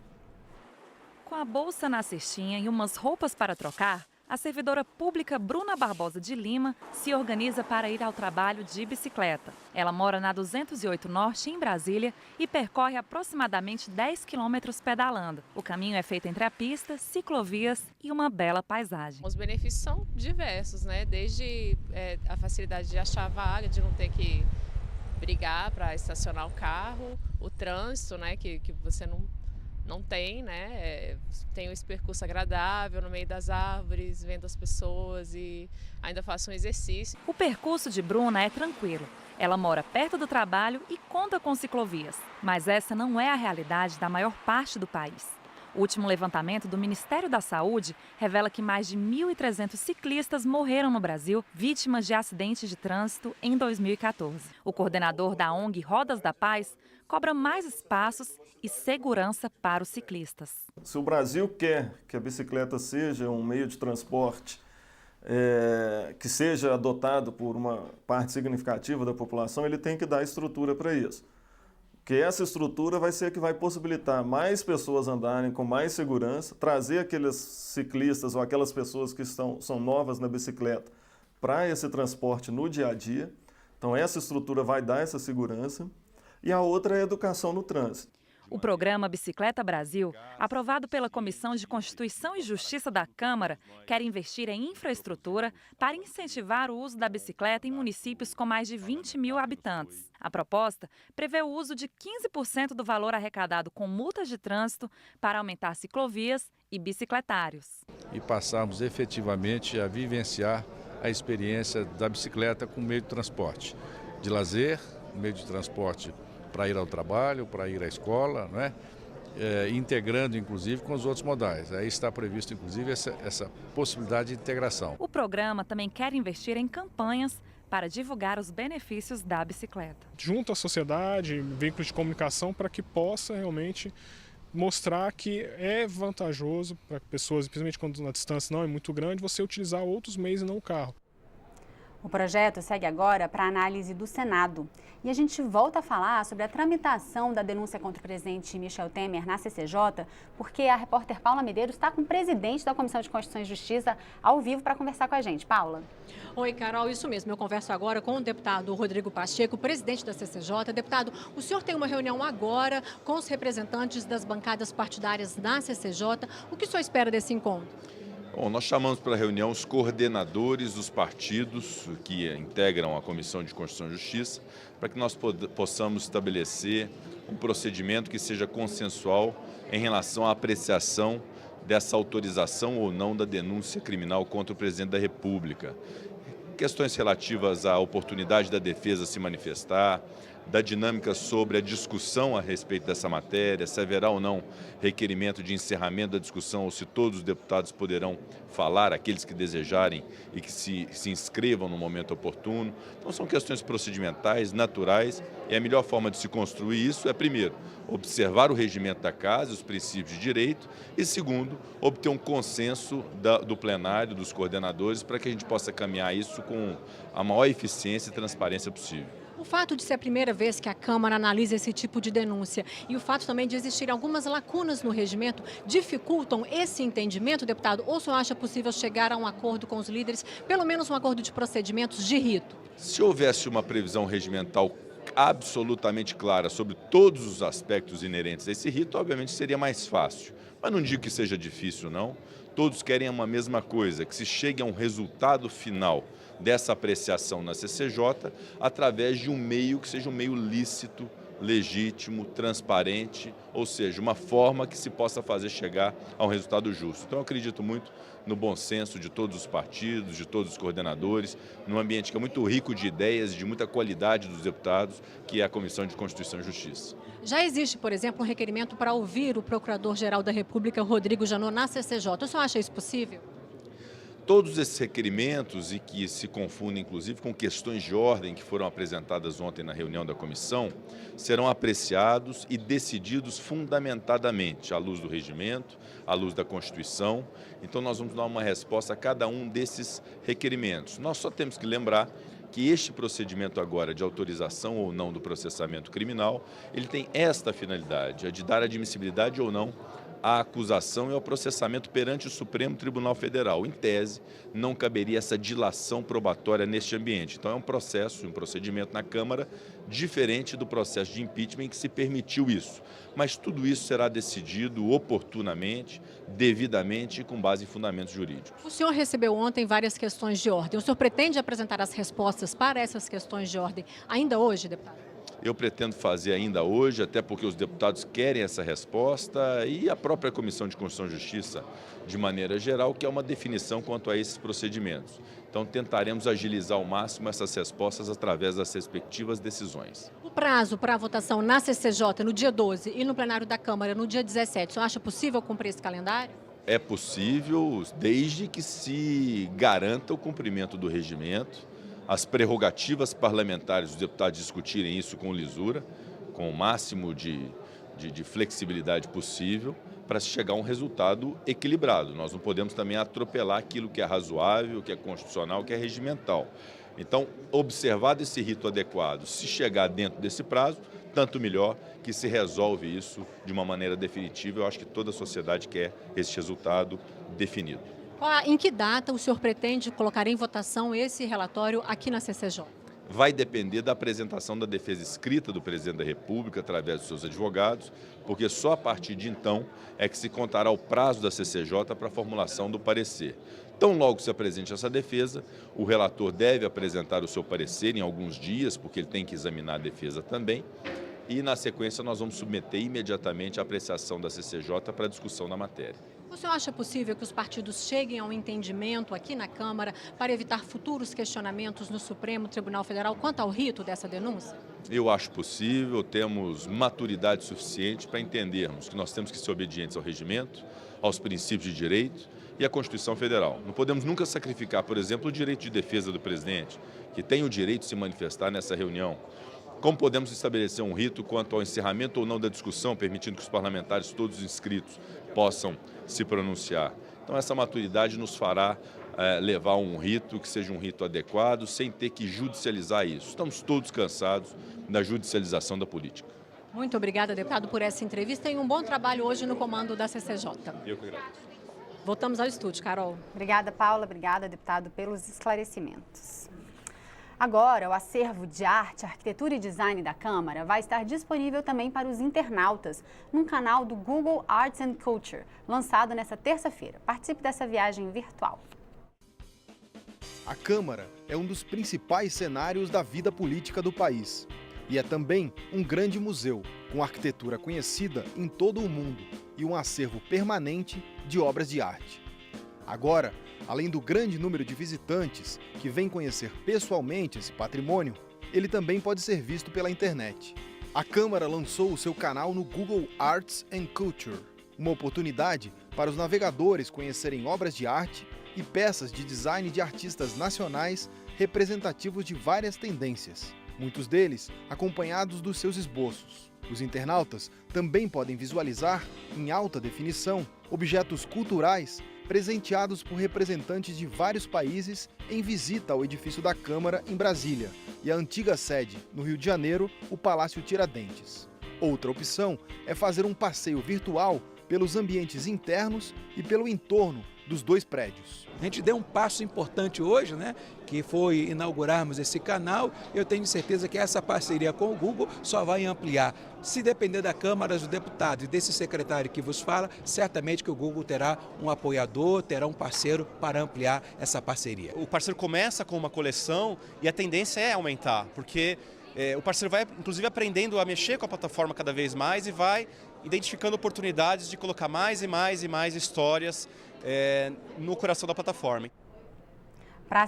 Com a bolsa na cestinha e umas roupas para trocar, a servidora pública Bruna Barbosa de Lima se organiza para ir ao trabalho de bicicleta. Ela mora na 208 Norte, em Brasília, e percorre aproximadamente 10 quilômetros pedalando. O caminho é feito entre a pista, ciclovias e uma bela paisagem. Os benefícios são diversos, né? Desde a facilidade de achar vaga, de não ter que brigar para estacionar o carro, o trânsito, né? Que você não tem, né? Tem esse percurso agradável no meio das árvores, vendo as pessoas e ainda faço um exercício. O percurso de Bruna é tranquilo. Ela mora perto do trabalho e conta com ciclovias. Mas essa não é a realidade da maior parte do país. O último levantamento do Ministério da Saúde revela que mais de 1.300 ciclistas morreram no Brasil vítimas de acidentes de trânsito em 2014. O coordenador da ONG Rodas da Paz cobra mais espaços e segurança para os ciclistas. Se o Brasil quer que a bicicleta seja um meio de transporte que seja adotado por uma parte significativa da população, ele tem que dar estrutura para isso. Que essa estrutura vai ser a que vai possibilitar mais pessoas andarem com mais segurança, trazer aqueles ciclistas ou aquelas pessoas que são novas na bicicleta para esse transporte no dia a dia. Então essa estrutura vai dar essa segurança. E a outra é a educação no trânsito. O programa Bicicleta Brasil, aprovado pela Comissão de Constituição e Justiça da Câmara, quer investir em infraestrutura para incentivar o uso da bicicleta em municípios com mais de 20 mil habitantes. A proposta prevê o uso de 15% do valor arrecadado com multas de trânsito para aumentar ciclovias e bicicletários. E passarmos efetivamente a vivenciar a experiência da bicicleta como meio de transporte, de lazer, meio de transporte para ir ao trabalho, para ir à escola, né? Integrando inclusive com os outros modais. Aí está previsto inclusive essa possibilidade de integração. O programa também quer investir em campanhas para divulgar os benefícios da bicicleta. Junto à sociedade, veículos de comunicação, para que possa realmente mostrar que é vantajoso para pessoas, principalmente quando a distância não é muito grande, você utilizar outros meios e não o carro. O projeto segue agora para análise do Senado. E a gente volta a falar sobre a tramitação da denúncia contra o presidente Michel Temer na CCJ, porque a repórter Paula Medeiros está com o presidente da Comissão de Constituição e Justiça ao vivo para conversar com a gente. Paula. Oi, Carol, isso mesmo. Eu converso agora com o deputado Rodrigo Pacheco, presidente da CCJ. Deputado, o senhor tem uma reunião agora com os representantes das bancadas partidárias na CCJ. O que o senhor espera desse encontro? Bom, nós chamamos para a reunião os coordenadores dos partidos que integram a Comissão de Constituição e Justiça, para que nós possamos estabelecer um procedimento que seja consensual em relação à apreciação dessa autorização ou não da denúncia criminal contra o presidente da República. Questões relativas à oportunidade da defesa se manifestar, da dinâmica sobre a discussão a respeito dessa matéria, se haverá ou não requerimento de encerramento da discussão ou se todos os deputados poderão falar, aqueles que desejarem e que se inscrevam no momento oportuno. Então são questões procedimentais, naturais, e a melhor forma de se construir isso é, primeiro, observar o regimento da Casa, os princípios de direito, e segundo, obter um consenso do plenário, dos coordenadores, para que a gente possa caminhar isso com a maior eficiência e transparência possível. O fato de ser a primeira vez que a Câmara analisa esse tipo de denúncia e o fato também de existir algumas lacunas no regimento dificultam esse entendimento, deputado? Ou o senhor acha possível chegar a um acordo com os líderes, pelo menos um acordo de procedimentos de rito? Se houvesse uma previsão regimental absolutamente clara sobre todos os aspectos inerentes a esse rito, obviamente seria mais fácil. Mas não digo que seja difícil, não. Todos querem uma mesma coisa, que se chegue a um resultado final dessa apreciação na CCJ através de um meio que seja um meio lícito, legítimo, transparente, ou seja, uma forma que se possa fazer chegar a um resultado justo. Então eu acredito muito no bom senso de todos os partidos, de todos os coordenadores, num ambiente que é muito rico de ideias, de muita qualidade dos deputados, que é a Comissão de Constituição e Justiça. Já existe, por exemplo, um requerimento para ouvir o Procurador-Geral da República, Rodrigo Janot, na CCJ. O senhor acha isso possível? Todos esses requerimentos, e que se confundem inclusive com questões de ordem que foram apresentadas ontem na reunião da comissão, serão apreciados e decididos fundamentadamente à luz do regimento, à luz da Constituição. Então nós vamos dar uma resposta a cada um desses requerimentos. Nós só temos que lembrar que este procedimento agora de autorização ou não do processamento criminal, ele tem esta finalidade, a de dar admissibilidade ou não à acusação e ao processamento perante o Supremo Tribunal Federal. Em tese, não caberia essa dilação probatória neste ambiente. Então é um processo, um procedimento na Câmara diferente do processo de impeachment em que se permitiu isso. Mas tudo isso será decidido oportunamente, devidamente e com base em fundamentos jurídicos. O senhor recebeu ontem várias questões de ordem. O senhor pretende apresentar as respostas para essas questões de ordem ainda hoje, deputado? Eu pretendo fazer ainda hoje, até porque os deputados querem essa resposta e a própria Comissão de Constituição e Justiça, de maneira geral, que é uma definição quanto a esses procedimentos. Então, tentaremos agilizar ao máximo essas respostas através das respectivas decisões. O prazo para a votação na CCJ no dia 12 e no plenário da Câmara no dia 17, o senhor acha possível cumprir esse calendário? É possível, desde que se garanta o cumprimento do regimento, as prerrogativas parlamentares dos deputados discutirem isso com lisura, com o máximo de flexibilidade possível, para se chegar a um resultado equilibrado. Nós não podemos também atropelar aquilo que é razoável, que é constitucional, que é regimental. Então, observado esse rito adequado, se chegar dentro desse prazo, tanto melhor, que se resolve isso de uma maneira definitiva. Eu acho que toda a sociedade quer esse resultado definido. Em que data o senhor pretende colocar em votação esse relatório aqui na CCJ? Vai depender da apresentação da defesa escrita do presidente da República através dos seus advogados, porque só a partir de então é que se contará o prazo da CCJ para a formulação do parecer. Tão logo se apresente essa defesa, o relator deve apresentar o seu parecer em alguns dias, porque ele tem que examinar a defesa também, e na sequência nós vamos submeter imediatamente a apreciação da CCJ para a discussão da matéria. O senhor acha possível que os partidos cheguem a um entendimento aqui na Câmara para evitar futuros questionamentos no Supremo Tribunal Federal quanto ao rito dessa denúncia? Eu acho possível, temos maturidade suficiente para entendermos que nós temos que ser obedientes ao regimento, aos princípios de direito e à Constituição Federal. Não podemos nunca sacrificar, por exemplo, o direito de defesa do presidente, que tem o direito de se manifestar nessa reunião. Como podemos estabelecer um rito quanto ao encerramento ou não da discussão, permitindo que os parlamentares, todos inscritos, possam se pronunciar. Então essa maturidade nos fará levar um rito que seja um rito adequado, sem ter que judicializar isso. Estamos todos cansados da judicialização da política. Muito obrigada, deputado, por essa entrevista e um bom trabalho hoje no comando da CCJ. Eu que agradeço. Voltamos ao estúdio, Carol. Obrigada, Paula. Obrigada, deputado, pelos esclarecimentos. Agora, o acervo de arte, arquitetura e design da Câmara vai estar disponível também para os internautas num canal do Google Arts and Culture, lançado nesta terça-feira. Participe dessa viagem virtual. A Câmara é um dos principais cenários da vida política do país. E é também um grande museu, com arquitetura conhecida em todo o mundo e um acervo permanente de obras de arte. Agora, além do grande número de visitantes que vêm conhecer pessoalmente esse patrimônio, ele também pode ser visto pela internet. A Câmara lançou o seu canal no Google Arts and Culture, uma oportunidade para os navegadores conhecerem obras de arte e peças de design de artistas nacionais representativos de várias tendências, muitos deles acompanhados dos seus esboços. Os internautas também podem visualizar, em alta definição, objetos culturais presenteados por representantes de vários países em visita ao edifício da Câmara em Brasília e a antiga sede, no Rio de Janeiro, o Palácio Tiradentes. Outra opção é fazer um passeio virtual pelos ambientes internos e pelo entorno dos dois prédios. A gente deu um passo importante hoje, que foi inaugurarmos esse canal. Eu tenho certeza que essa parceria com o Google só vai ampliar. Se depender da Câmara dos Deputados e desse secretário que vos fala, certamente que o Google terá um apoiador, terá um parceiro para ampliar essa parceria. O parceiro começa com uma coleção e a tendência é aumentar, porque o parceiro vai, inclusive, aprendendo a mexer com a plataforma cada vez mais e vai identificando oportunidades de colocar mais e mais e mais histórias no coração da plataforma. Para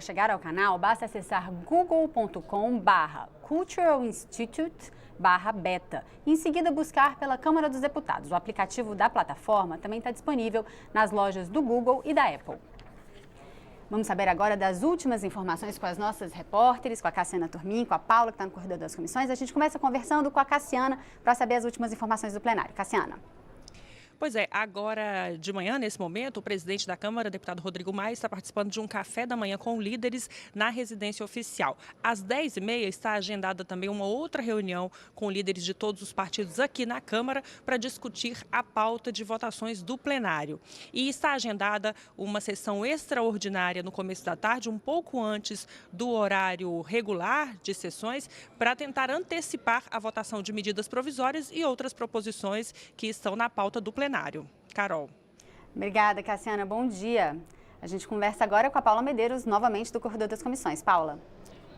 chegar ao canal, basta acessar google.com/culturalinstitute/beta e em seguida buscar pela Câmara dos Deputados. O aplicativo da plataforma também está disponível nas lojas do Google e da Apple. Vamos saber agora das últimas informações com as nossas repórteres, com a Cassiana Turmin, com a Paula, que está no corredor das comissões. A gente começa conversando com a Cassiana para saber as últimas informações do plenário. Cassiana. Pois é, agora de manhã, nesse momento, o presidente da Câmara, deputado Rodrigo Maia, está participando de um café da manhã com líderes na residência oficial. Às 10h30 está agendada também uma outra reunião com líderes de todos os partidos aqui na Câmara para discutir a pauta de votações do plenário. E está agendada uma sessão extraordinária no começo da tarde, um pouco antes do horário regular de sessões, para tentar antecipar a votação de medidas provisórias e outras proposições que estão na pauta do plenário. Carol. Obrigada, Cassiana. Bom dia. A gente conversa agora com a Paula Medeiros, novamente do Corredor das Comissões. Paula.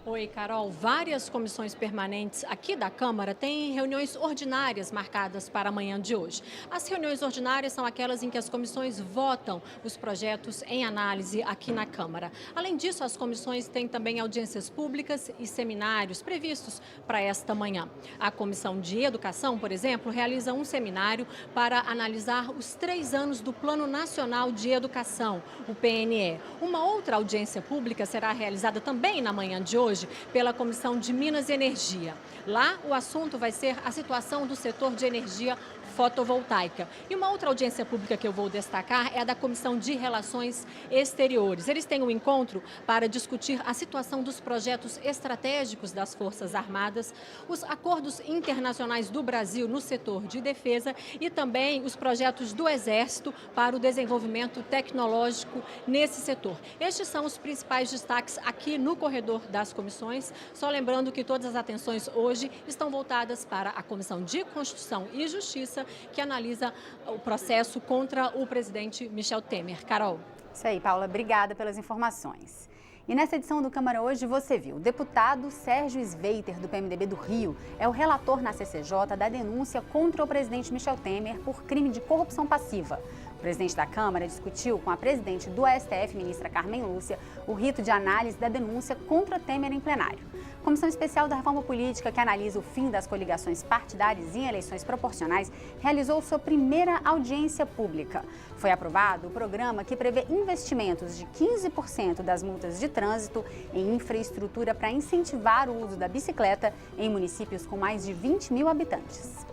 Oi, Carol. Várias comissões permanentes aqui da Câmara têm reuniões ordinárias marcadas para amanhã de hoje. As reuniões ordinárias são aquelas em que as comissões votam os projetos em análise aqui na Câmara. Além disso, as comissões têm também audiências públicas e seminários previstos para esta manhã. A Comissão de Educação, por exemplo, realiza um seminário para analisar os 3 anos do Plano Nacional de Educação, o PNE. Uma outra audiência pública será realizada também na manhã de hoje pela Comissão de Minas e Energia. Lá, o assunto vai ser a situação do setor de energia fotovoltaica. E uma outra audiência pública que eu vou destacar é a da Comissão de Relações Exteriores. Eles têm um encontro para discutir a situação dos projetos estratégicos das Forças Armadas, os acordos internacionais do Brasil no setor de defesa e também os projetos do Exército para o desenvolvimento tecnológico nesse setor. Estes são os principais destaques aqui no corredor das comissões. Só lembrando que todas as atenções hoje estão voltadas para a Comissão de Constituição e Justiça, que analisa o processo contra o presidente Michel Temer. Carol. Isso aí, Paula. Obrigada pelas informações. E nessa edição do Câmara hoje você viu, o deputado Sérgio Sveiter, do PMDB do Rio, é o relator na CCJ da denúncia contra o presidente Michel Temer por crime de corrupção passiva. O presidente da Câmara discutiu com a presidente do STF, ministra Carmen Lúcia, o rito de análise da denúncia contra Temer em plenário. A Comissão Especial da Reforma Política, que analisa o fim das coligações partidárias em eleições proporcionais, realizou sua primeira audiência pública. Foi aprovado o programa que prevê investimentos de 15% das multas de trânsito em infraestrutura para incentivar o uso da bicicleta em municípios com mais de 20 mil habitantes.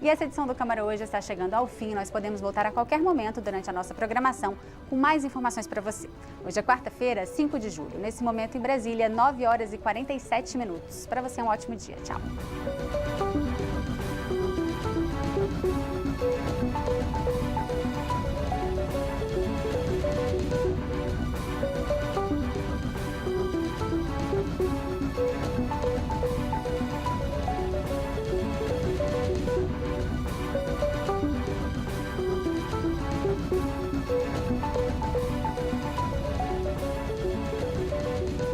E essa edição do Câmara Hoje está chegando ao fim. Nós podemos voltar a qualquer momento durante a nossa programação com mais informações para você. Hoje é quarta-feira, 5 de julho. Nesse momento em Brasília, 9 horas e 47 minutos. Para você, um ótimo dia. Tchau.